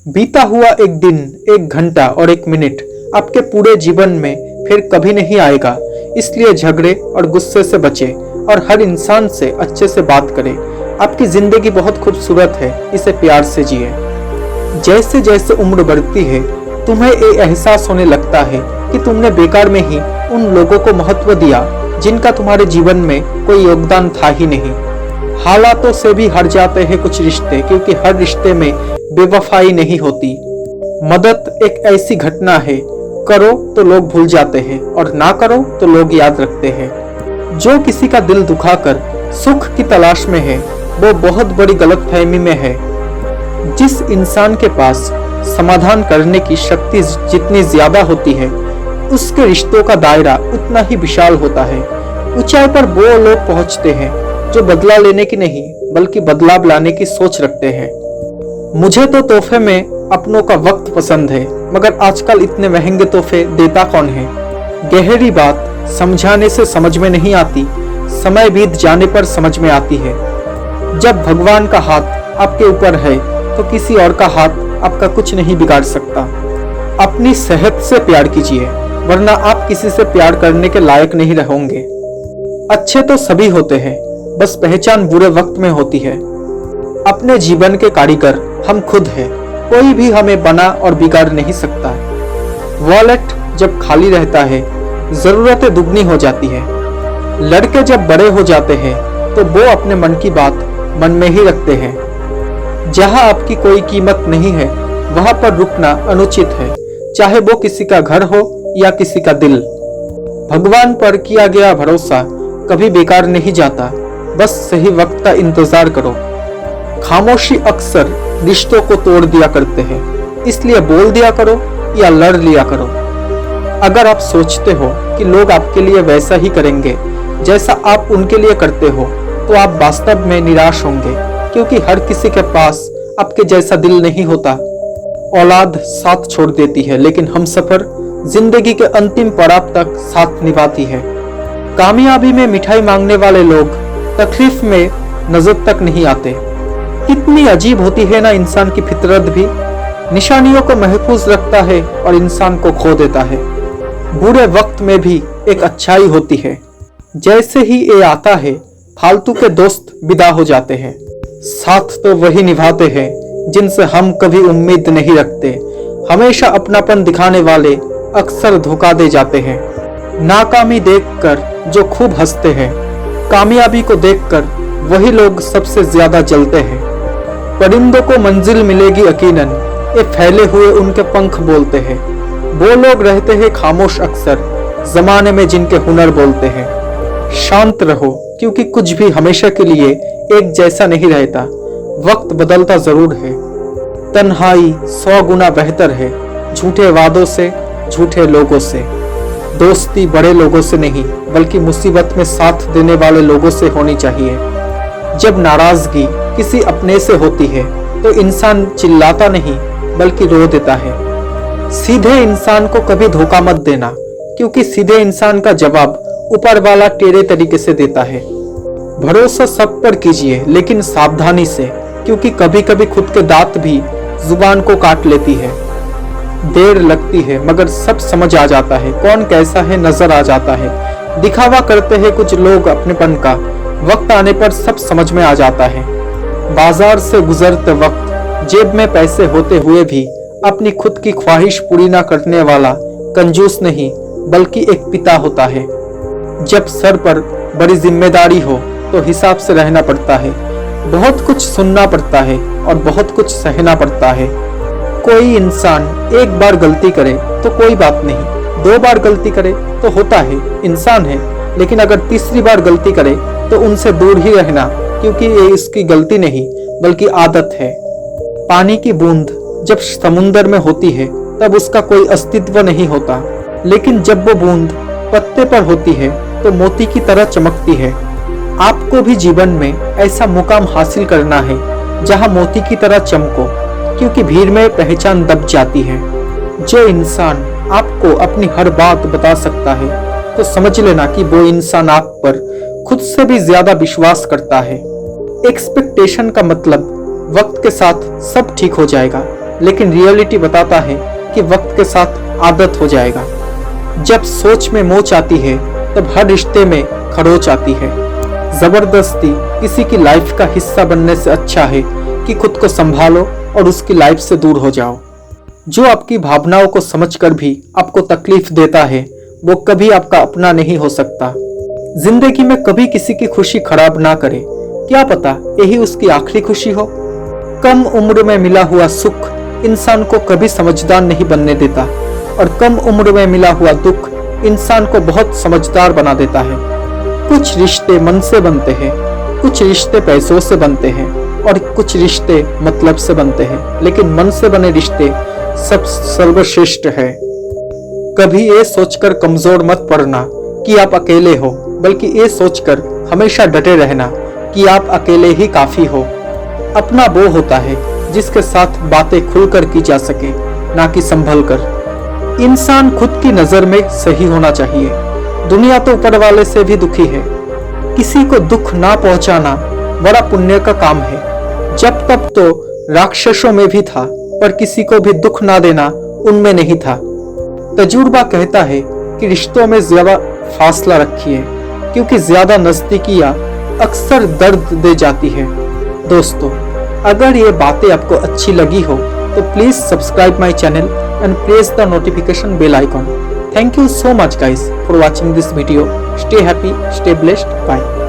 बीता हुआ एक दिन, एक घंटा और एक मिनट आपके पूरे जीवन में फिर कभी नहीं आएगा। इसलिए झगड़े और गुस्से से बचें और हर इंसान से अच्छे से बात करें। आपकी जिंदगी बहुत खूबसूरत है, इसे प्यार से जिए। जैसे जैसे उम्र बढ़ती है तुम्हें ये एहसास होने लगता है कि तुमने बेकार में ही उन लोगों को महत्व दिया जिनका तुम्हारे जीवन में कोई योगदान था ही नहीं। हालातों से भी हट जाते हैं कुछ रिश्ते, क्योंकि हर रिश्ते में बेवफाई नहीं होती। मदद एक ऐसी घटना है, करो तो लोग भूल जाते हैं और ना करो तो लोग याद रखते हैं। जो किसी का दिल दुखाकर सुख की तलाश में है वो बहुत बड़ी गलतफहमी में है। जिस इंसान के पास समाधान करने की शक्ति जितनी ज्यादा होती है उसके रिश्तों का दायरा उतना ही विशाल होता है। ऊंचाई पर वो लोग पहुंचते हैं जो बदला लेने की नहीं बल्कि बदलाव लाने की सोच रखते हैं। मुझे तो तोहफे में अपनों का वक्त पसंद है, मगर आजकल इतने महंगे तोहफे देता कौन है। गहरी बात समझाने से समझ में नहीं आती, समय बीत जाने पर समझ में आती है। जब भगवान का हाथ आपके ऊपर है तो किसी और का हाथ आपका कुछ नहीं बिगाड़ सकता। अपनी सेहत से प्यार कीजिए, वरना आप किसी से प्यार करने के लायक नहीं रहोगे। अच्छे तो सभी होते हैं, बस पहचान बुरे वक्त में होती है। अपने जीवन के कारीगर हम खुद हैं, कोई भी हमें बना और बिगाड़ नहीं सकता। वॉलेट जब खाली रहता है जरूरतें दुगनी हो जाती है। लड़के जब बड़े हो जाते हैं तो वो अपने मन की बात मन में ही रखते हैं। जहां आपकी कोई कीमत नहीं है वहां पर रुकना अनुचित है, चाहे वो किसी का घर हो या किसी का दिल। भगवान पर किया गया भरोसा कभी बेकार नहीं जाता, बस सही वक्त का इंतजार करो। खामोशी अक्सर रिश्तों को तोड़ दिया करते हैं, इसलिए बोल दिया करो या लड़ लिया करो। अगर आप सोचते हो कि लोग आपके लिए वैसा ही करेंगे जैसा आप उनके लिए करते हो तो आप वास्तव में निराश होंगे, क्योंकि हर किसी के पास आपके जैसा दिल नहीं होता। औलाद साथ छोड़ देती है, लेकिन हमसफर जिंदगी के अंतिम पड़ाव तक साथ निभाती है। कामयाबी में मिठाई मांगने वाले लोग तकलीफ में नजर तक नहीं आते। कितनी अजीब होती है ना इंसान की फितरत भी। निशानियों को महफूज रखता है और इंसान को खो देता है। बुरे वक्त में भी एक अच्छाई होती है। जैसे ही ये आता है फालतू के दोस्त विदा हो जाते हैं। साथ तो वही निभाते हैं जिनसे हम कभी उम्मीद नहीं रखते। हमेशा अपनापन दिखाने वाले अक्सर धोखा दे जाते हैं। नाकामी देखकर जो खूब हंसते हैं, कामयाबी को देखकर वही लोग सबसे ज्यादा जलते हैं। परिंदों को मंजिल मिलेगी यकीनन, ये फैले हुए उनके पंख बोलते हैं। वो लोग रहते हैं खामोश अक्सर, जमाने में जिनके हुनर बोलते हैं। शांत रहो, क्योंकि कुछ भी हमेशा के लिए एक जैसा नहीं रहता। वक्त बदलता जरूर है। तन्हाई 100 गुना बेहतर है झूठे वादों से, झूठे लोगों से। दोस्ती बड़े लोगों से नहीं बल्कि मुसीबत में साथ देने वाले लोगों से होनी चाहिए। जब नाराजगी किसी अपने से होती है तो इंसान चिल्लाता नहीं बल्कि रो देता है। सीधे इंसान को कभी धोखा मत देना, क्योंकि सीधे इंसान का जवाब ऊपर वाला टेढ़े तरीके से देता है। भरोसा सब पर कीजिए, लेकिन सावधानी से, क्योंकि कभी कभी खुद के दांत भी जुबान को काट लेती है। देर लगती है मगर सब समझ आ जाता है। कौन कैसा है नजर आ जाता है। दिखावा करते हैं कुछ लोग अपनेपन का, वक्त आने पर सब समझ में आ जाता है। बाजार से गुजरते वक्त जेब में पैसे होते हुए भी अपनी खुद की ख्वाहिश पूरी ना करने वाला कंजूस नहीं बल्कि एक पिता होता है। जब सर पर बड़ी जिम्मेदारी हो तो हिसाब से रहना पड़ता है। बहुत कुछ सुनना पड़ता है और बहुत कुछ सहना पड़ता है। कोई इंसान एक बार गलती करे तो कोई बात नहीं, 2 बार गलती करे तो होता है, इंसान है। लेकिन अगर तीसरी बार गलती करे तो उनसे दूर ही रहना, क्योंकि ये इसकी गलती नहीं बल्कि आदत है। पानी की बूंद जब समुंदर में होती है तब उसका कोई अस्तित्व नहीं होता, लेकिन जब वो बूंद पत्ते पर होती है तो मोती की तरह चमकती है। आपको भी जीवन में ऐसा मुकाम हासिल करना है जहां मोती की तरह चमको, क्योंकि भीड़ में पहचान दब जाती है। जो इंसान आपको अपनी हर बात बता सकता है तो समझ लेना कि वो इंसान आप पर खुद से भी ज्यादा विश्वास करता है। एक्सपेक्टेशन का मतलब वक्त के साथ सब ठीक हो जाएगा, लेकिन रियलिटी बताता है कि वक्त के साथ आदत हो जाएगा। जब सोच में मोच आती है तब हर रिश्ते में खरोच आती है। जबरदस्ती किसी की लाइफ का हिस्सा बनने से अच्छा है कि खुद को संभालो और उसकी लाइफ से दूर हो जाओ। जो आपकी भावनाओं को समझकर भी आपको तकलीफ देता है वो कभी आपका अपना नहीं हो सकता। जिंदगी में कभी किसी की खुशी खराब ना करे, क्या पता यही उसकी आखिरी खुशी हो। कम उम्र में मिला हुआ सुख इंसान को कभी समझदार नहीं बनने देता और कम उम्र में मिला हुआ दुख इंसान को बहुत समझदार बना देता है। कुछ रिश्ते मन से बनते हैं, कुछ रिश्ते पैसों से बनते हैं और कुछ रिश्ते मतलब से बनते हैं, लेकिन मन से बने रिश्ते सब सर्वश्रेष्ठ है। कभी ये सोचकर कमजोर मत पड़ना कि आप अकेले हो, बल्कि ये सोचकर हमेशा डटे रहना कि आप अकेले ही काफी हो। अपना वो होता है जिसके साथ बातें खुलकर की जा सके, ना कि संभल कर। इंसान खुद की नजर में सही होना चाहिए। दुनिया तो ऊपर वाले से भी दुखी है। किसी को दुख ना पहुंचाना बड़ा पुण्य का काम है। जब तक तो राक्षसों में भी था, पर किसी को भी दुख ना देना उनमें नहीं था। तजुर्बा कहता है कि रिश्तों में ज्यादा फासला रखिए, क्योंकि ज्यादा नजदीकियां अक्सर दर्द दे जाती है। दोस्तों, अगर ये बातें आपको अच्छी लगी हो तो please subscribe my channel and press the notification bell icon. Thank you so much guys for watching this video. Stay happy, stay blessed. Bye.